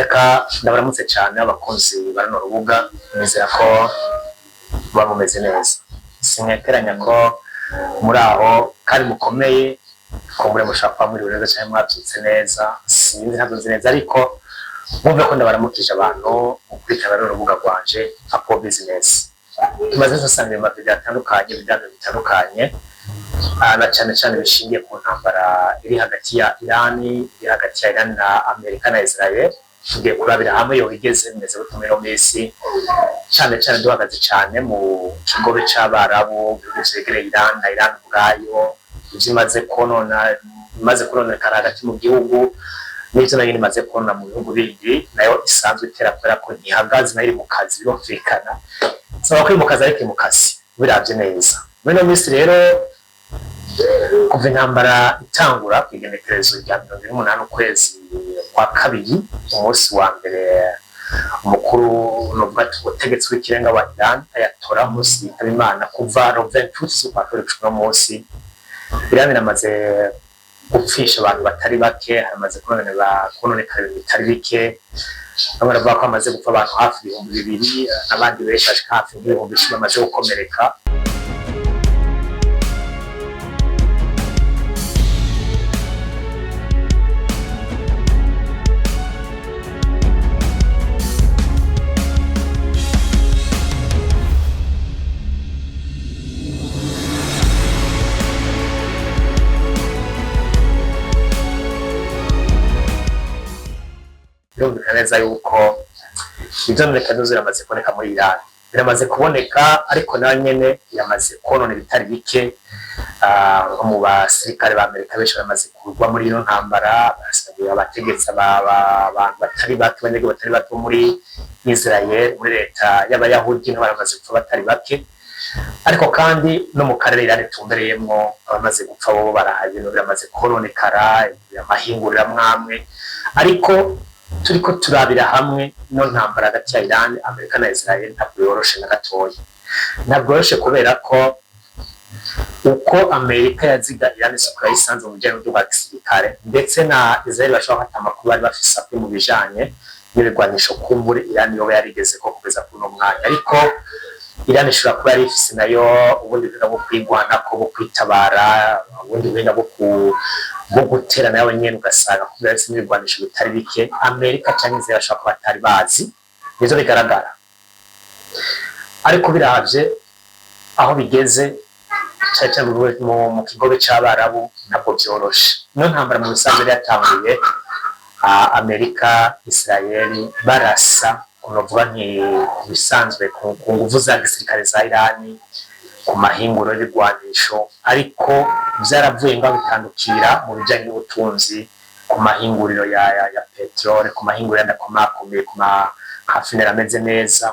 reka ndabaramutse cyane abakozi barano rubuga nizera ko bamumeze neza sinkekeranya ko muri aho kandi mukomeye ko muri mushaka muri rero cyane mwabyutse neza sinzi ntabwo neza ariko mwumve ko ndabaramukije abantu ukwitaba rero rubuga rwanje Apo Business tumaze gusanga mu video atandukanye bitandukanye na cyane bishingiye ku ntambara iri hagati ya Iran na Amerika na Israel tugiye kurabira hamwe yo igeze meze gutumira Messi cyane duhagaze cyane mu kigobe cy'abarabu bizegereye Iran ubwayo bimaze konona hagati mu gihugu n'icyo nayo imaze konona mu bihugu bindi nayo isanzwe itera kubera ko ntihagaze nayo mu kazi birumvikana saba ko mu kazi ariko mu kazi biravye neza bino Messi rero kuva intambara itangura ku igenekerezo rya 28 ukwezi kwa kabiri umunsi wa mbere umukuru n'ubwa ubutegetsi w'ikirenga wa Iran ayatora musi abimana kuva 28 z'ukwa kabiri munsi Iran iramaze gupfisha abantu batari bake hamaze kononekara bitari bike bamwe bavuga ko amaze gupfa abantu hafi 2,000 n'abandi benshi ashika hafi 1,000 bamaze gukomereka. Neza yuko ibyonekano ziramaze kuboneka muri Iran biramaze kuboneka ariko nayo nyene yamaze konona bitari bike mu basirikare ba Amerika benshi bamaze kurwa muri ino ntambara basabiye abategetsi abantu batari bato muri Israel muri leta y'abayahudi n'abamaze gupfa batari bake ariko kandi no mu karere Iran tumbereyemo abamaze gupfa bo barahaye no biramaze kononekara amahingurira mwamwe ariko turiko turabira hamwe no ntambara hagati ya Iran Amerika na Israel ntabwo yoroshe na gatoya ntabwo yoroshe kubera ko uko Amerika yaziga Iran sokora isanze mu bijanye n'ubwa gisirikare ndetse na Israel bashobora kwatama kuba bari bafise api mu bijanye n'ibigwanisho kumbure Iran yoba yarigeze ko kugeza kuri no mwanya ariko Iran ishobora kuba yari ifise nayo ubundi bwo kwigwana ko kwitabara ubundi bwo guterana y'abanyene ugasanga kubera n'ibigwanisho bitari bike Amerika cyangwa Israel bashobora kuba batari bazi nizo bigaragara ariko biravye aho bigeze cyane mu kigobe cy'abarabu ntabwo byoroshe no ntambara mu bisanzwe yatanguye Amerika Israel barasa kunovuga bisanzwe ku nguvu za gisirikare za Iran ku mahinguro y'ibigwanisho ariko byaravuye ngo bitandukira mu bijanye n'ubutunzi ku mahinguriro ya petrole ku mahinguriro ndakomakomeye ku mahafinera ameze neza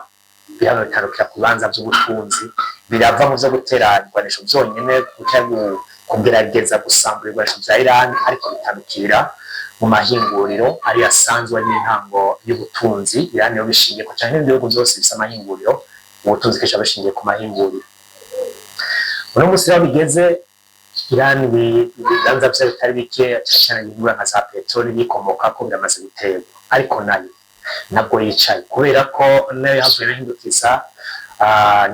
bihano bitandukira ku banza by'ubutunzi birava mu byo gutera ibigwanisho byonyene kugerageza gusambura ibigwanisho bya Iran ariko bitandukira mu mahinguriro ari asanzwe n'intango y'ubutunzi Iran yo bishingiye ko cyane ibihugu byose bisa amahinguriro ubutunzi kesha bishingiye ku mahinguriro uno musi bigeze Iran biganza bya bitari bike cyane y'ingura nka za petrole bikomoka ko biramaze guterwa ariko nayo ntabwo yicaye kubera ko nayo havuye n'indukiza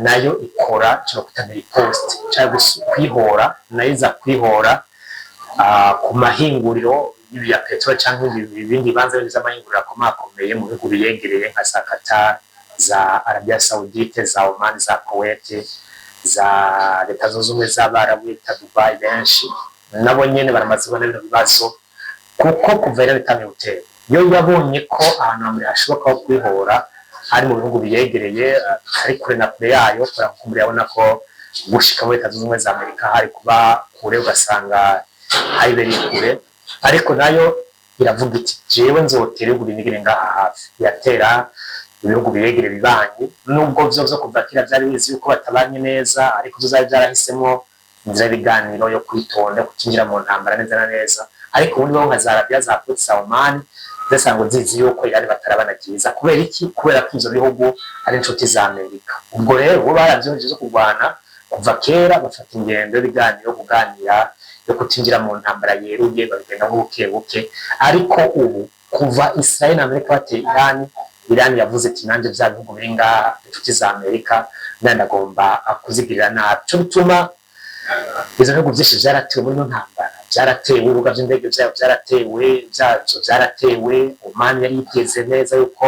nayo ikora cyo kutamira post cyangwa kwihora nayo iza kwihora ku mahinguriro ya petrole cyangwa ibindi banza by'amahinguriro akomakomeye mu bihugu biyegereye nka za Qatar za Arabia Saudite za Oman za Kuwait za leta zunze ubumwe z'abarabu bita Dubai benshi nabo nyene baramaze kubona ibintu bibazo kuko kuva rero bitamye gutera yo yabonye ko ahantu hamwe hashoboka kwihora ari mu bihugu biyegereye ari kure na kure yayo kumbura yabona ko gushika muri leta zunze ubumwe za Amerika hari kuba kure ugasanga hari beri kure ariko nayo iravuga iti jewe nzotera ibinigire ngaha hafi yatera ibihugu biregere bibanyi nubwo byo kuvatira byari bizi yuko batabanye neza ariko tuzari byarahisemo inzira biganiro yo kwitonda kutinjira mu ntambara neza na neza ariko ubundi bo nka Arabia za Oman zasango zizi yuko yari batarabanagiza kubera iki kubera ko izo bihugu ari inshuti za Amerika ubwo rero bo barabyonje zo kurwana kuva kera bafata ingendo biganiro kuganira yo kutinjira mu ntambara yeruye babigenda buke ariko ubu kuva Israel na Amerika bateye Iran yavuze ati nanje bya bihugu biringa inshuti za Amerika ndagomba kuzigirira nabi cyo bituma izo bihugu byinshi byaratewe muri ntambara byaratewe urubuga by'indege byaratewe Oman yari yiteze neza yuko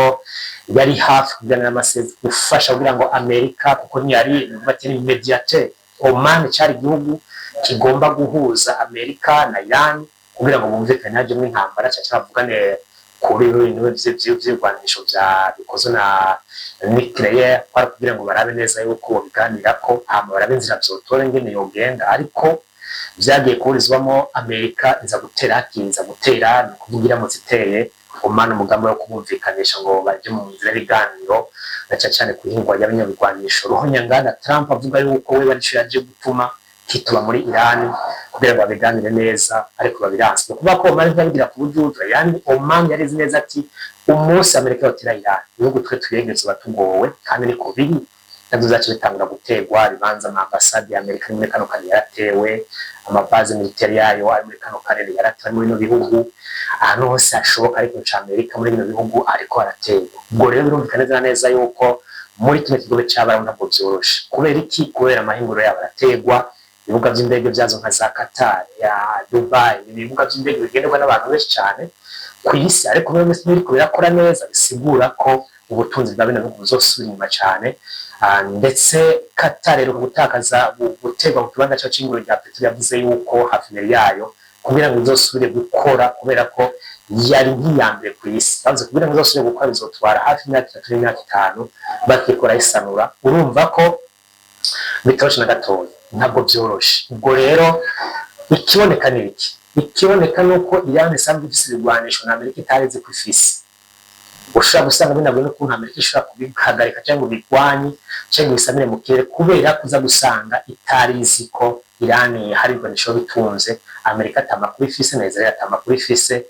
yari hafi kuganira amasezerano gufasha kugira ngo Amerika kuko ntiyari batini mediateur Oman cyari igihugu kigomba guhuza Amerika na Iran kugira ngo bumvikane haje mu ntambara cyavugane kuri ibintu by'irwanisho bya bikozo na nucleaire para kugira ngo barabe neza yuko biganira ko amara b'inzira byotore ngene yogenda ariko byagiye kuburizwamo Amerika iza gutera kuvugira mu ziteye Oman umugambo wo kubumvikanisha ngo baje mu nzira y'ibiganiro na cyane kuhingwa y'abanyabigwanisho Ruhonyangana Trump avuga yuko we barisho yaje gutuma kituba muri Iran kugira ngo babiganire neza ariko babiranse kuba ko Oman yabigira ku bujuju yani Oman yarizi neza ati umunsi Amerika yotira Iran ibihugu twe tuyegeze batugowe kandi niko biri nazo zacu bitangura gutegwa ribanza ama ambassade ya Amerika muri kano kane yaratewe amabaze militaire yayo ari muri kano kane yaratewe muri no bihugu ahantu hose ashoboka ariko ca Amerika muri no bihugu ariko aratewe ubwo rero birumvikana neza yuko muri kimwe kigobe cy'abara ntabwo byoroshe kubera iki kubera amahinguro yabo arategwa ibibuga by'indege byazo nka za Qatar ya Dubai ibibuga by'indege bigendwa n'abantu benshi cyane ku isi ariko muri Misiri biriko birakora neza bisigura ko ubutunzi bwa bino bihugu buzosubira inyuma cyane ndetse Qatar rero gutakaza gutegwa ku kibanza cyo cinguro rya petrol yavuze yuko hafi yayo kugira ngo izosubire gukora kubera ko yari nk'iyambere ku isi bavuze kugira ngo izosubire gukora bizotwara hafi imyaka 3-5 bakikora isanura urumva ko bitoroshe na gatoya ntabwo byoroshe ubwo rero ikiboneka ni iki ikiboneka nuko Iran isanzwe ifise ibigwanisho na Amerika itareze ku ifisi ushaka gusanga binabwe no kuntu Amerika ishobora kubihagarika cyangwa bigwanye cyangwa bisamire mu kirere kubera kuza gusanga itarizi ko Iran hari ibigwanisho bitunze Amerika atamakuru ifise na Israel atamakuru ifise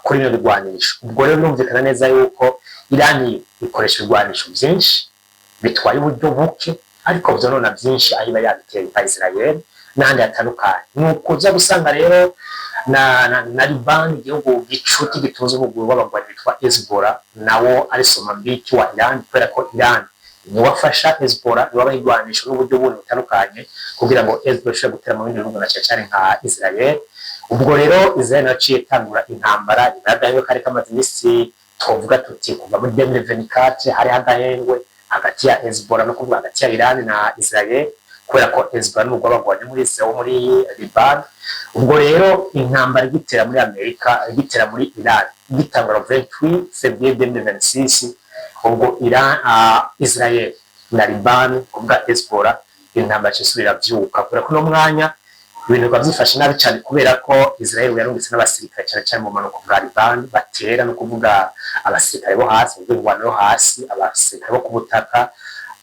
kuri no bigwanisho ubwo rero numvikana neza yuko Iran ikoresha ibigwanisho byinshi bitwaye uburyo buke ariko byonona byinshi ahiba yabiteye pa Israel n'andi atandukanye nuko uza gusanga rero na Liban igihugu gicuti gitunze umuguru w'abagwanyi bitwa Hezbollah nawo ari Somambiki wa Iran kubera ko Iran ni wafasha Hezbollah wabahigwanisha n'uburyo bundi butandukanye kugira ngo Hezbollah ishobore gutera mu bindi bihugu na cyane nka Israel ubwo rero Israel naciye tangura intambara inadayo kare kamaze imisi tuvuga tuti kuva muri 2024 hari hagahengwe hagati ya Hezbollah no kuvuga hagati ya Iran na Israel kubera ko Hezbollah n'ubwo bagwanye muri Israel muri Liban ubwo rero intambara igitera muri Amerika igitera muri Iran igitangura 28 février 2026 ubwo Iran Israel na Liban kuvuga Hezbollah intambara cyisubira byuka kubera ko no mwanya ibintu babyifashe nabi cyane kubera ko Israel yarungitse n'abasirikare cyane mu manuko bwa Liban batera no kuvuga abasirikare bo hasi ubwo no hasi abasirikare bo kubutaka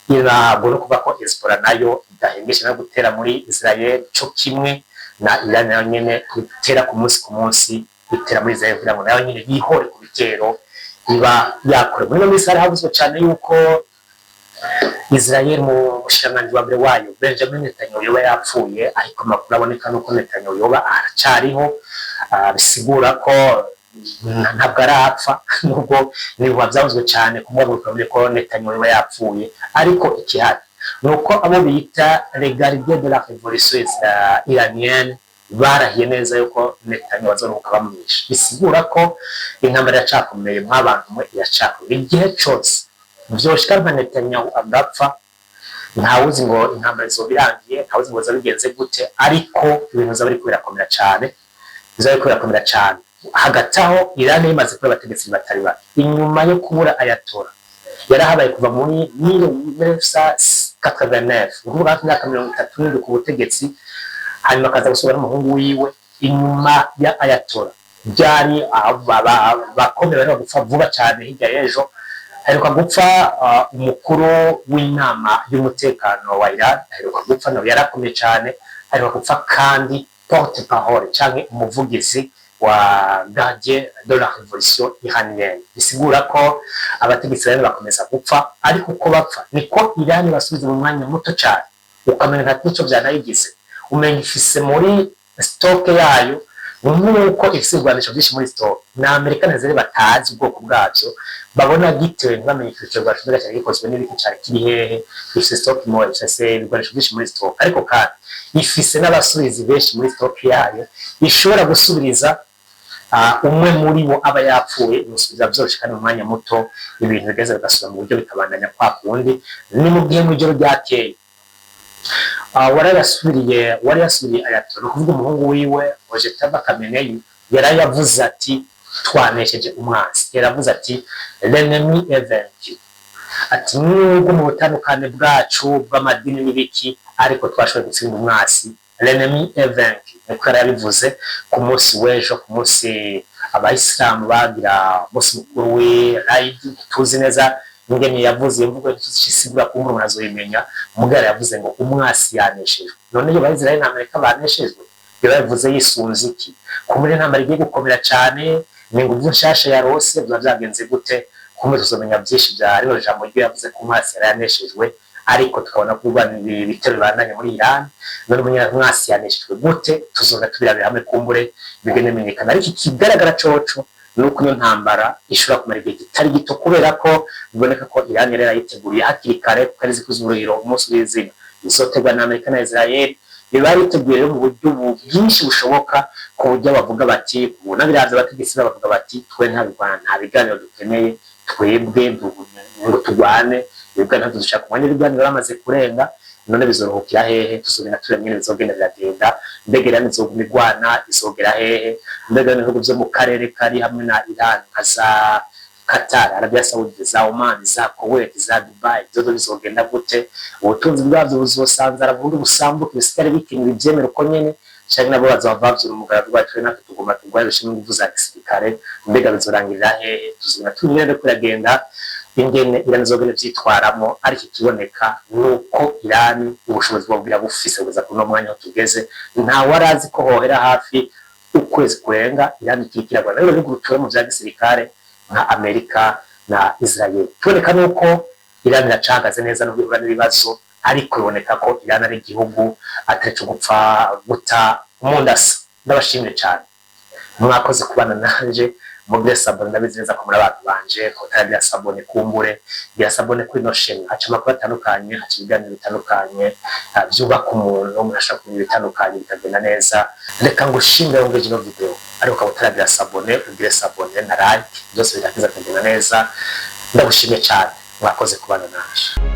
irabo no kuvuga ko Hezbollah nayo idahengesha no gutera muri Israel cyo kimwe na Iran nayo nyene itera ku munsi itera muri Israel kugira ngo nayo nyene yihore ku bitero iba yakore muri misari havuzwe cyane yuko Israel mu mushikiranganji wa mbere wayo Benjamin Netanyahu yoba yapfuye ariko amakuru aboneka nuko Netanyahu yoba aracariho bisigura ko ntabwo arapfa nubwo niba byavuzwe cyane kumubwira ko Netanyahu yoba yapfuye ariko ikihari nuko abo bita Gardiens de la Révolution iranienne barahiye neza yuko Netanyahu azoruka bamwisha bisigura ko intambara yacakomeye mw'abantu mwe yacakomeye igihe cyose byoshika nka Netanyahu agapfa ntawuzi ngo intambara izobirangiye ntawuzi ngo zabigenze gute ariko ibintu zabari kubirakomera cyane bizari kubirakomera cyane hagati aho Iran imaze kuba abategetsi batari bake inyuma yo kubura Ayatollah yarahabaye kuva muri 1989 ukuvuga hafi imyaka 37 ku butegetsi hanyuma akaza gusubira n'umuhungu wiwe inyuma ya Ayatollah byari bakomeye bari gupfa vuba cyane hirya y'ejo aheruka gupfa umukuru w'inama y'umutekano wa Iran aheruka gupfa no yarakomeye cyane aheruka gupfa kandi porte parole cyangwa umuvugizi wa Gardiens de la Révolution iranienne bisigura ko abategetsi bari bakomeza gupfa ariko uko bapfa niko Iran basubiza mu mwanya muto cyane ukamenya nta cyo byanayigize umenya ifise muri stock yayo nk'uko ifise ibigwanisho byinshi muri stock na Amerika nazere batazi ubwoko bwabyo babona gitewe ntibamenye icyo bwacu mbega cyane gikozwe n'ibiki cyane kiri hehe ifise stock mo ifise ibigwanisho byinshi muri stock ariko kandi ifise n'abasubizi benshi muri stock yayo ishobora gusubiriza umwe muri bo aba yapfuye umusubiza byoroshye kandi mu mwanya muto ibintu bigeze bigasubira mu buryo bikabandanya kwa kundi ni mu gihe mu ijoro ryakeye wari yasubiriye ayatora kuvuga umuhungu wiwe Ojetaba Khamenei yari yavuze ati twanesheje umwansi yaravuze ati l'ennemi est vaincu ati nubwo mu butandukane bwacu bw'amadini n'ibiki ariko twashoboye gutsinda umwansi l'ennemi est vaincu niko yarabivuze ku munsi w'ejo ku munsi abayisilamu bagira umunsi mukuru w'Eid tuzi neza ingene yavuze imvugo isigura ko umuntu azoyimenya umugara yavuze ngo umwasi yaneshejwe none iyo Israel na Amerika baneshejwe yavuze yisunze iki kumuri ntambara igiye gukomera cyane ninguvu nshasha ya rose byagenze gute kumwe tuzomenya byinshi bya rero jambo ryo yavuze ko umwasi yaneshejwe ariko tukabona ko urwana ibitero bandanye muri Iran none umwasi yaneshejwe gute tuzoga tubirabira hamwe kumbure bigene menyekana ariko ikigaragara coco nuko iyo ntambara ishobora kumara igihe kitari gito kubera ko biboneka ko Iran yari yayiteguriye hakiri kare kuko arizi kuzuriro umunsi w'izina izotegwa na Amerika na Israel bari biteguye mu buryo bwinshi bushoboka ku buryo bavuga bati ubona biraza bategetse bavuga bati twe nta biganiro dukeneye twebwe ngo tugwane bibwa ntabwo dushaka kumenya ibiganiro bamaze kurenga none bizorohokira hehe tuzobina turemye bizogenda biragenda mbegera nizogumigwana izogera hehe mbega n'ibihugu byo mu karere kari hamwe na Iran aza Qatar, Arabia Saudite, za Oman, za Kuwait, za Dubai, zozo bizogenda gute ubutunzi bwabyo buzosanzara vuga busambuka bisikare bikinira ibyemero ko nyene cyane nabo bazavavye umugaragu wacu natwe tugomba tugwaye bishimwe nguvuza gisirikare mbega bizorangirira hehe tuzina tunire kuragenda ingene Iran zogene byitwaramo ariko ikiboneka nuko Iran ubushobozi bwo bwira bufise buza kuno mwanya tugeze nta warazi ko hohera hafi ukwezi kurenga Iran ikikiragwa rero bigurutuwe mu bya gisirikare nka Amerika na Israel tuboneka nuko Iran iracagaze neza no bihura n'ibibazo ariko iboneka ko Iran ari igihugu ataco gupfa guta umundasa ndabashimye cyane mwakoze kubana nanje mugire sabone ndabizi neza ko muri abantu banje ko tarabya sabone kumbure bya sabone kuri no chaîne haca makuru atandukanye haca ibiganiro bitandukanye byubaka umuntu murashaka kumenya bitandukanye bitagenda neza reka ngushimire ngo ngije no video ariko ko tarabya sabone ugire sabone na like byose birakiza kugenda neza ndagushimye cyane mwakoze kubana nanje.